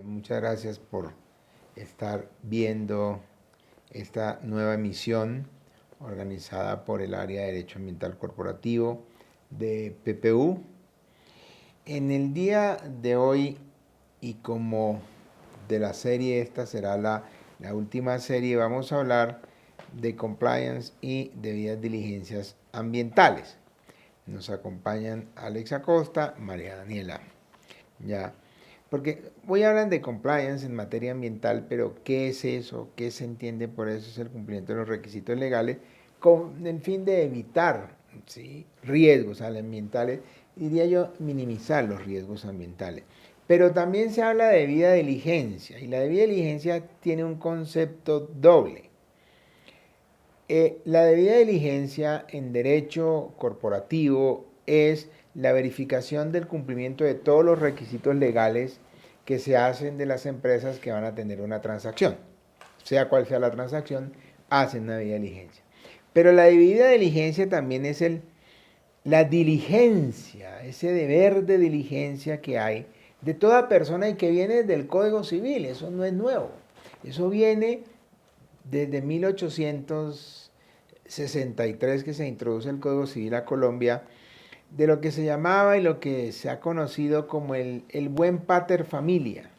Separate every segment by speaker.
Speaker 1: Muchas gracias por estar viendo esta nueva emisión organizada por el área de Derecho Ambiental Corporativo de PPU. En el día de hoy, y como de la serie, esta será la última serie, vamos a hablar de compliance y debidas diligencias ambientales. Nos acompañan Alex Acosta, María Daniela. Ya, porque voy a hablar de compliance en materia ambiental, pero ¿qué es eso? ¿Qué se entiende por eso? Es el cumplimiento de los requisitos legales con el fin de evitar, ¿sí?, riesgos ambientales, diría yo, minimizar los riesgos ambientales. Pero también se habla de debida diligencia, y la debida diligencia tiene un concepto doble. La debida diligencia en derecho corporativo es la verificación del cumplimiento de todos los requisitos legales que se hacen de las empresas que van a tener una transacción. Sea cual sea la transacción, hacen una debida diligencia. Pero la debida diligencia también es la diligencia, ese deber de diligencia que hay de toda persona y que viene del Código Civil. Eso no es nuevo. Eso viene desde 1863, que se introduce el Código Civil a Colombia, de lo que se llamaba y lo que se ha conocido como el buen pater familia,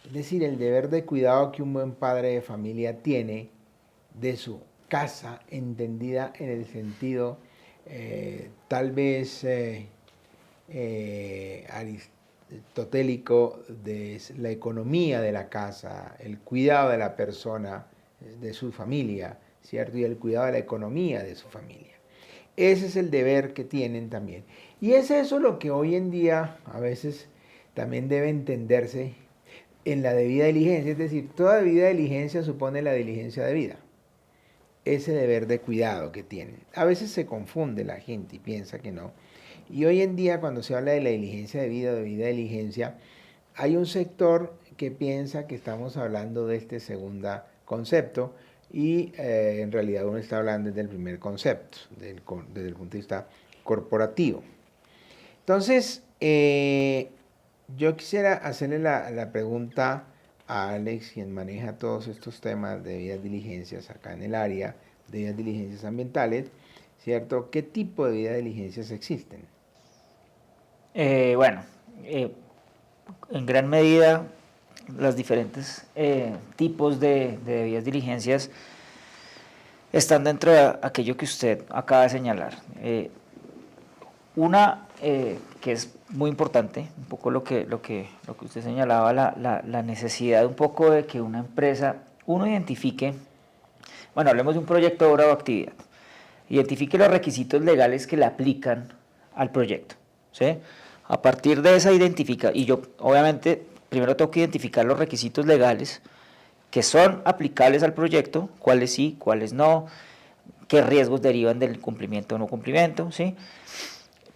Speaker 1: es decir, el deber de cuidado que un buen padre de familia tiene de su casa, entendida en el sentido tal vez aristotélico de la economía de la casa, el cuidado de la persona, de su familia, ¿cierto? Y el cuidado de la economía de su familia. Ese es el deber que tienen también. Y es eso lo que hoy en día a veces también debe entenderse en la debida diligencia, es decir, toda debida diligencia supone la diligencia debida. Ese deber de cuidado que tienen. A veces se confunde la gente y piensa que no. Y hoy en día, cuando se habla de la diligencia debida o debida diligencia, hay un sector que piensa que estamos hablando de este segundo concepto y en realidad uno está hablando del primer concepto, desde el punto de vista corporativo. Entonces, yo quisiera hacerle la pregunta a Alex, quien maneja todos estos temas de debidas diligencias acá en el área, de debidas diligencias ambientales, ¿cierto? ¿Qué tipo de debidas diligencias existen?
Speaker 2: Bueno, en gran medida los diferentes tipos de debidas diligencias están dentro de aquello que usted acaba de señalar. Una que es muy importante, un poco lo que usted señalaba, la necesidad un poco de que una empresa, uno identifique, bueno, hablemos de un proyecto de obra o actividad, identifique los requisitos legales que le aplican al proyecto, ¿sí? A partir de esa identificación, y yo obviamente primero tengo que identificar los requisitos legales que son aplicables al proyecto, cuáles sí, cuáles no, qué riesgos derivan del cumplimiento o no cumplimiento, ¿sí?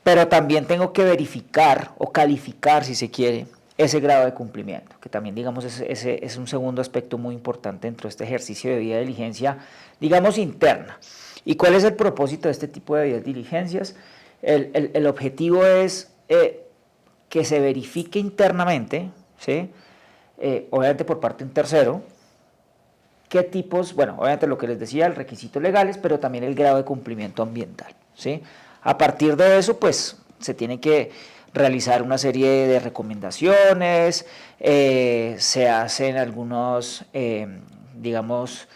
Speaker 2: Pero también tengo que verificar o calificar, si se quiere, ese grado de cumplimiento, que también, digamos, ese es un segundo aspecto muy importante dentro de este ejercicio de debida diligencia, digamos, interna. ¿Y cuál es el propósito de este tipo de debidas diligencias? El objetivo es que se verifique internamente, ¿sí? Obviamente por parte de un tercero, qué tipos, bueno, obviamente lo que les decía, el requisitos legales, pero también el grado de cumplimiento ambiental, ¿sí? A partir de eso, pues, se tiene que realizar una serie de recomendaciones, se hacen algunos, digamos,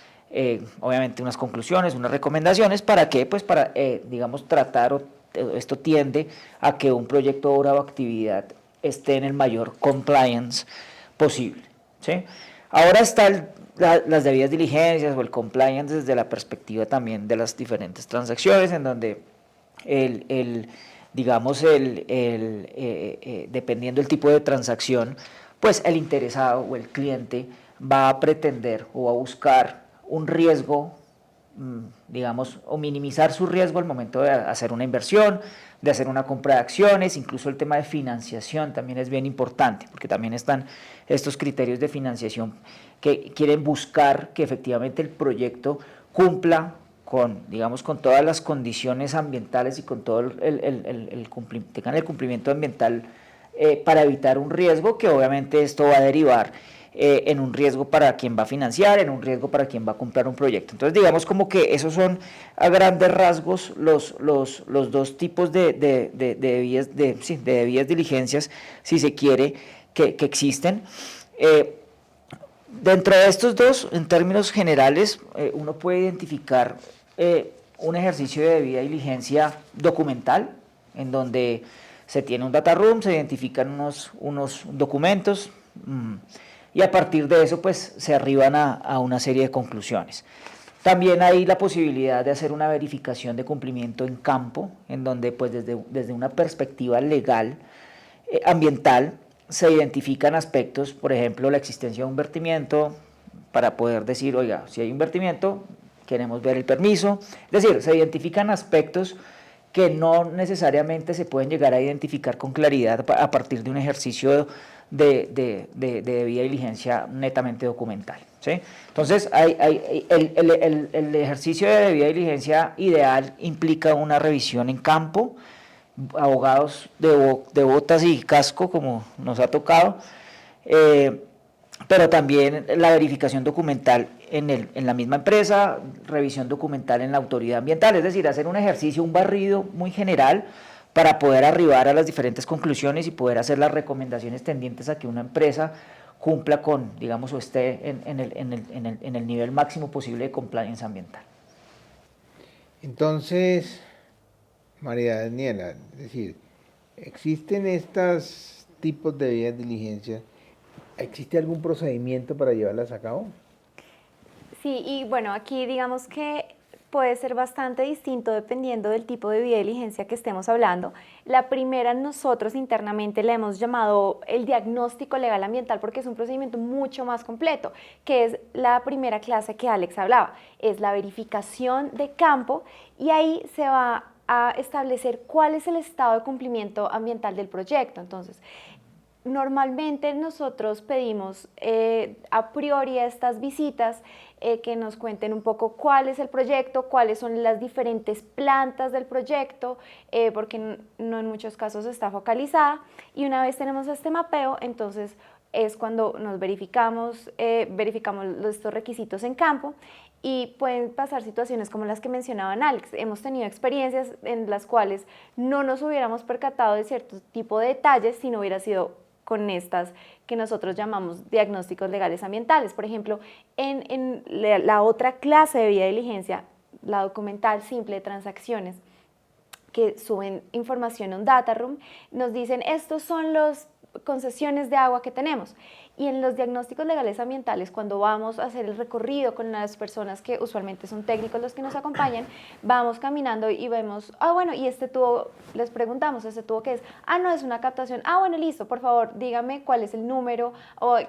Speaker 2: obviamente unas conclusiones, unas recomendaciones, ¿para qué? Pues para, digamos, tratar, esto tiende a que un proyecto, obra o actividad esté en el mayor compliance posible, ¿sí? Ahora está las debidas diligencias o el compliance desde la perspectiva también de las diferentes transacciones, en donde digamos, dependiendo del tipo de transacción, pues el interesado o el cliente va a pretender o va a buscar un riesgo, digamos, o minimizar su riesgo al momento de hacer una inversión, de hacer una compra de acciones. Incluso el tema de financiación también es bien importante, porque también están estos criterios de financiación que quieren buscar que efectivamente el proyecto cumpla digamos, con todas las condiciones ambientales y con todo tengan el cumplimiento ambiental para evitar un riesgo, que obviamente esto va a derivar en un riesgo para quien va a financiar, en un riesgo para quien va a comprar un proyecto. Entonces, digamos como que esos son a grandes rasgos los dos tipos de debidas diligencias, si se quiere, que existen. Dentro de estos dos, en términos generales, uno puede identificar un ejercicio de debida diligencia documental, en donde se tiene un data room, se identifican unos documentos y a partir de eso pues se arriban a una serie de conclusiones. También hay la posibilidad de hacer una verificación de cumplimiento en campo, en donde pues desde una perspectiva legal, ambiental, se identifican aspectos, por ejemplo, la existencia de un vertimiento, para poder decir, oiga, si hay un vertimiento, queremos ver el permiso. Es decir, se identifican aspectos que no necesariamente se pueden llegar a identificar con claridad a partir de un ejercicio de debida diligencia netamente documental, ¿sí? Entonces, el ejercicio de debida diligencia ideal implica una revisión en campo, abogados de botas y casco, como nos ha tocado, pero también la verificación documental en la misma empresa, revisión documental en la autoridad ambiental, es decir, hacer un ejercicio, un barrido muy general para poder arribar a las diferentes conclusiones y poder hacer las recomendaciones tendientes a que una empresa cumpla con, digamos, o esté en el nivel máximo posible de compliance ambiental.
Speaker 1: Entonces, María Daniela, es decir, ¿existen estos tipos de debidas diligencias? ¿Existe algún procedimiento para llevarlas a cabo?
Speaker 3: Sí, y bueno, aquí digamos que puede ser bastante distinto dependiendo del tipo de debida diligencia que estemos hablando. La primera nosotros internamente le hemos llamado el diagnóstico legal ambiental porque es un procedimiento mucho más completo, que es la primera clase que Alex hablaba, es la verificación de campo y ahí se va a establecer cuál es el estado de cumplimiento ambiental del proyecto. Entonces, normalmente nosotros pedimos a priori estas visitas que nos cuenten un poco cuál es el proyecto, cuáles son las diferentes plantas del proyecto, porque no en muchos casos está focalizada. Y una vez tenemos este mapeo, entonces es cuando nos verificamos estos requisitos en campo. Y pueden pasar situaciones como las que mencionaban Alex. Hemos tenido experiencias en las cuales no nos hubiéramos percatado de cierto tipo de detalles si no hubiera sido con estas que nosotros llamamos diagnósticos legales ambientales. Por ejemplo, en la otra clase de debida diligencia, la documental simple de transacciones, que suben información a un data room, nos dicen estos son las concesiones de agua que tenemos. Y en los diagnósticos legales ambientales, cuando vamos a hacer el recorrido con las personas que usualmente son técnicos los que nos acompañan, vamos caminando y vemos, bueno, y este tubo, les preguntamos, ¿este tubo qué es? No, es una captación. Bueno, listo, por favor, dígame cuál es el número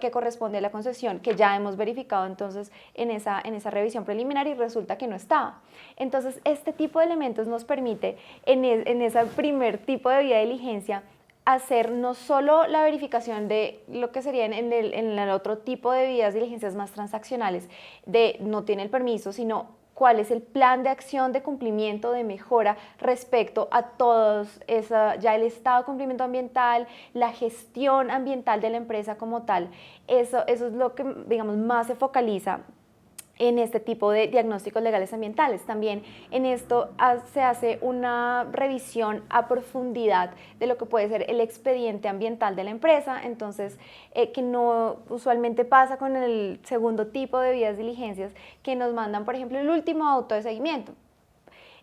Speaker 3: que corresponde a la concesión, que ya hemos verificado entonces en esa revisión preliminar y resulta que no estaba. Entonces, este tipo de elementos nos permite, en ese primer tipo de debida diligencia, hacer no solo la verificación de lo que sería en el otro tipo de debidas diligencias más transaccionales, de no tiene el permiso, sino cuál es el plan de acción de cumplimiento, de mejora respecto a todos, ya el estado de cumplimiento ambiental, la gestión ambiental de la empresa como tal. Eso es lo que, digamos, más se focaliza en este tipo de diagnósticos legales ambientales. También en esto se hace una revisión a profundidad de lo que puede ser el expediente ambiental de la empresa, entonces que no usualmente pasa con el segundo tipo de debidas diligencias que nos mandan, por ejemplo, el último auto de seguimiento.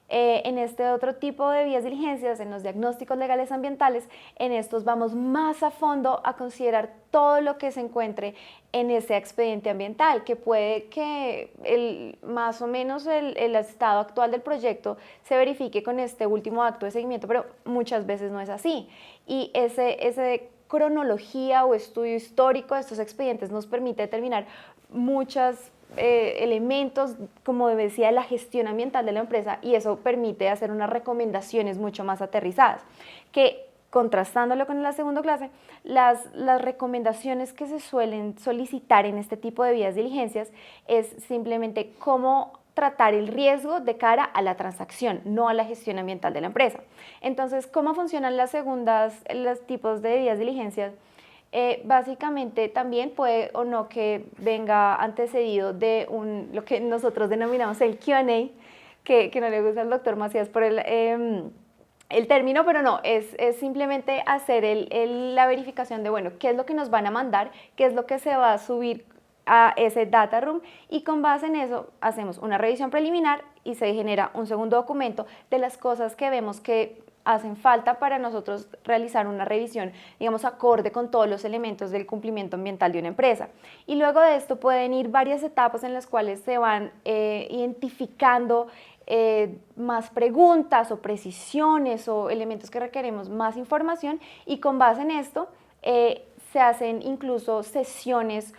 Speaker 3: En este otro tipo de debidas diligencias, en los diagnósticos legales ambientales, en estos vamos más a fondo a considerar todo lo que se encuentre en ese expediente ambiental, que puede que más o menos el estado actual del proyecto se verifique con este último acto de seguimiento, pero muchas veces no es así. Y ese cronología o estudio histórico de estos expedientes nos permite determinar muchas elementos, como decía, la gestión ambiental de la empresa, y eso permite hacer unas recomendaciones mucho más aterrizadas, que contrastándolo con la segunda clase, las recomendaciones que se suelen solicitar en este tipo de debidas diligencias es simplemente cómo tratar el riesgo de cara a la transacción, no a la gestión ambiental de la empresa. Entonces, ¿cómo funcionan los tipos de debidas diligencias? Básicamente también puede o no que venga antecedido de lo que nosotros denominamos el Q&A, que no le gusta al doctor Macías por el término, pero no, es simplemente hacer la verificación de, bueno, qué es lo que nos van a mandar, qué es lo que se va a subir a ese data room, y con base en eso hacemos una revisión preliminar y se genera un segundo documento de las cosas que vemos que hacen falta para nosotros realizar una revisión, digamos, acorde con todos los elementos del cumplimiento ambiental de una empresa. Y luego de esto pueden ir varias etapas en las cuales se van identificando más preguntas o precisiones o elementos que requeremos más información, y con base en esto se hacen incluso sesiones,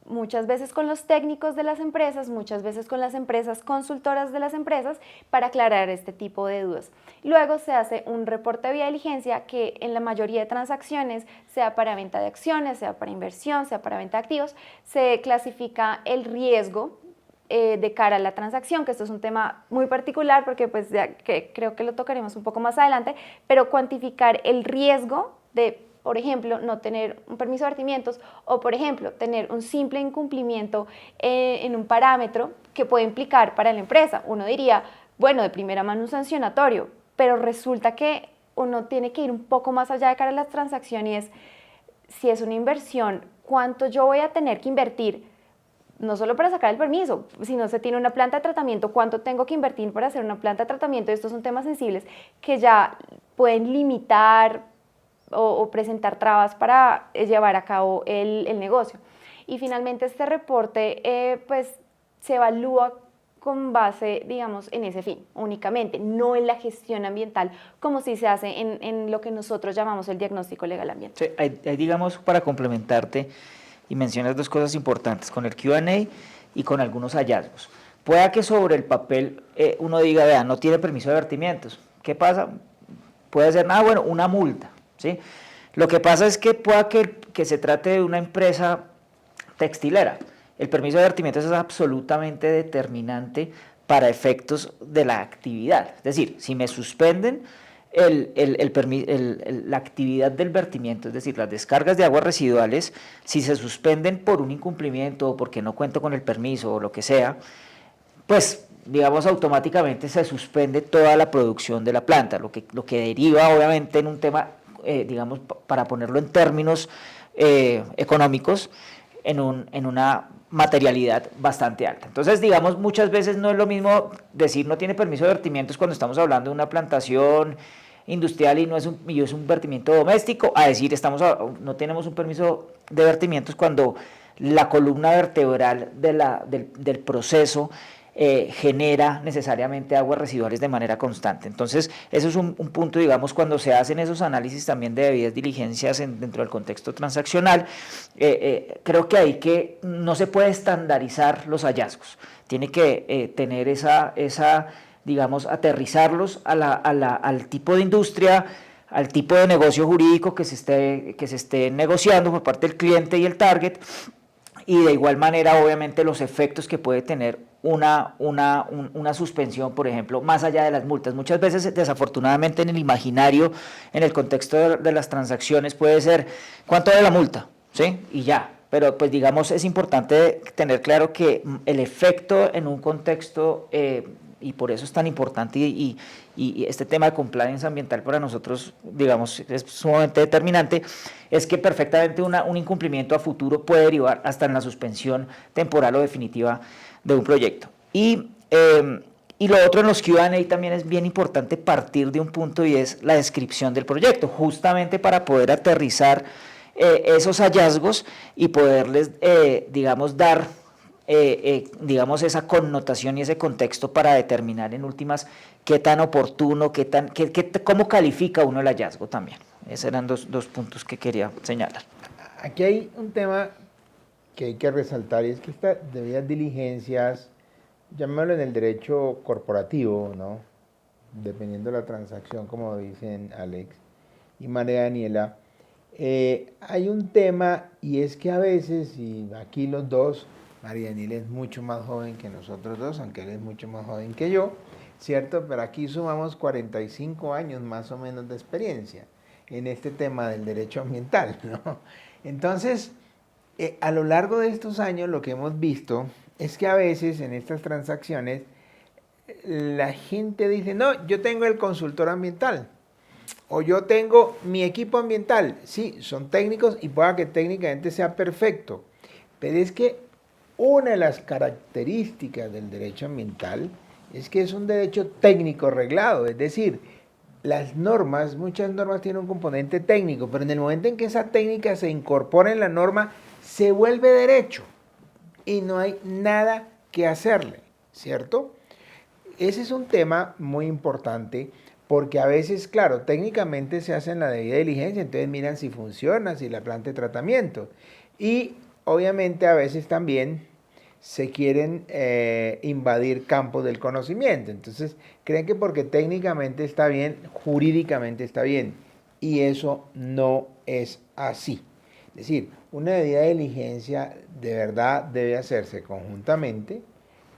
Speaker 3: muchas veces con los técnicos de las empresas, muchas veces con las empresas consultoras de las empresas, para aclarar este tipo de dudas. Luego se hace un reporte de vía diligencia que en la mayoría de transacciones, sea para venta de acciones, sea para inversión, sea para venta de activos, se clasifica el riesgo de cara a la transacción, que esto es un tema muy particular porque pues ya que creo que lo tocaremos un poco más adelante, pero cuantificar el riesgo de, por ejemplo, no tener un permiso de vertimientos, o por ejemplo, tener un simple incumplimiento en un parámetro que puede implicar para la empresa. Uno diría, bueno, de primera mano un sancionatorio, pero resulta que uno tiene que ir un poco más allá de cara a las transacciones. Si es una inversión, ¿cuánto yo voy a tener que invertir? No solo para sacar el permiso, si no se tiene una planta de tratamiento, ¿cuánto tengo que invertir para hacer una planta de tratamiento? Estos son temas sensibles que ya pueden limitar o presentar trabas para llevar a cabo el negocio. Y finalmente este reporte pues se evalúa con base, digamos, en ese fin únicamente, no en la gestión ambiental, como si se hace en lo que nosotros llamamos el diagnóstico legal ambiental.
Speaker 2: Sí, hay, digamos, para complementarte, y mencionas dos cosas importantes, con el Q&A y con algunos hallazgos. Pueda que sobre el papel uno diga, vea, no tiene permiso de vertimientos. ¿Qué pasa? Puede ser, bueno, una multa, ¿sí? Lo que pasa es que pueda que se trate de una empresa textilera. El permiso de vertimientos es absolutamente determinante para efectos de la actividad. Es decir, si me suspenden la actividad del vertimiento, es decir, las descargas de aguas residuales, si se suspenden por un incumplimiento o porque no cuento con el permiso o lo que sea, pues digamos automáticamente se suspende toda la producción de la planta, lo que deriva obviamente en un tema, digamos, para ponerlo en términos económicos, en una materialidad bastante alta. Entonces, digamos, muchas veces no es lo mismo decir no tiene permiso de vertimientos cuando estamos hablando de una plantación industrial y es un vertimiento doméstico, a decir no tenemos un permiso de vertimientos cuando la columna vertebral del proceso genera necesariamente aguas residuales de manera constante. Entonces, eso es un punto, digamos, cuando se hacen esos análisis también de debidas diligencias dentro del contexto transaccional, creo que hay que, no se puede estandarizar los hallazgos, tiene que tener digamos, aterrizarlos al tipo de industria, al tipo de negocio jurídico que se esté negociando por parte del cliente y el target, y de igual manera, obviamente, los efectos que puede tener una suspensión, por ejemplo, más allá de las multas. Muchas veces, desafortunadamente, en el imaginario, en el contexto de las transacciones, puede ser, ¿cuánto vale la multa? ¿Sí? Y ya. Pero, pues, digamos, es importante tener claro que el efecto en un contexto, y por eso es tan importante, y este tema de compliance ambiental para nosotros, digamos, es sumamente determinante, es que perfectamente un incumplimiento a futuro puede derivar hasta en la suspensión temporal o definitiva de un proyecto. Y lo otro en los Q&A también es bien importante partir de un punto, y es la descripción del proyecto, justamente para poder aterrizar esos hallazgos y poderles, digamos, dar digamos, esa connotación y ese contexto para determinar en últimas qué tan oportuno, cómo califica uno el hallazgo también. Esos eran dos puntos que quería señalar.
Speaker 1: Aquí hay un tema que hay que resaltar, y es que estas debidas diligencias, llamémoslo en el derecho corporativo, ¿no? Dependiendo de la transacción, como dicen Alex y María Daniela, hay un tema, y es que a veces, y aquí los dos María Daniela es mucho más joven que nosotros dos, aunque él es mucho más joven que yo, ¿cierto? Pero aquí sumamos 45 años más o menos de experiencia en este tema del derecho ambiental, ¿no? Entonces, a lo largo de estos años lo que hemos visto es que a veces en estas transacciones la gente dice, no, yo tengo el consultor ambiental o yo tengo mi equipo ambiental. Sí, son técnicos y pueda que técnicamente sea perfecto, pero es que una de las características del derecho ambiental es que es un derecho técnico reglado, es decir, las normas, muchas normas tienen un componente técnico, pero en el momento en que esa técnica se incorpora en la norma, se vuelve derecho y no hay nada que hacerle, ¿cierto? Ese es un tema muy importante porque a veces, claro, técnicamente se hace la debida diligencia, entonces miran si funciona, si la planta de tratamiento. Y obviamente a veces también se quieren invadir campos del conocimiento. Entonces creen que porque técnicamente está bien, jurídicamente está bien. Y eso no es así. Es decir, una debida diligencia de verdad debe hacerse conjuntamente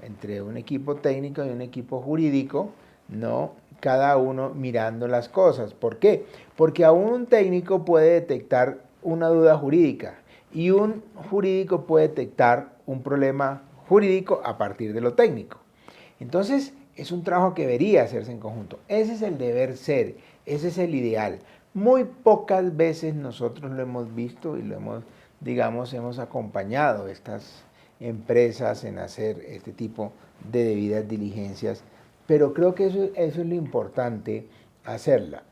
Speaker 1: entre un equipo técnico y un equipo jurídico, ¿no? Cada uno mirando las cosas. ¿Por qué? Porque aún un técnico puede detectar una duda jurídica y un jurídico puede detectar un problema jurídico a partir de lo técnico. Entonces, es un trabajo que debería hacerse en conjunto. Ese es el deber ser, ese es el ideal. Muy pocas veces nosotros lo hemos visto y lo hemos, digamos, hemos acompañado estas empresas en hacer este tipo de debidas diligencias, pero creo que eso es lo importante, hacerla.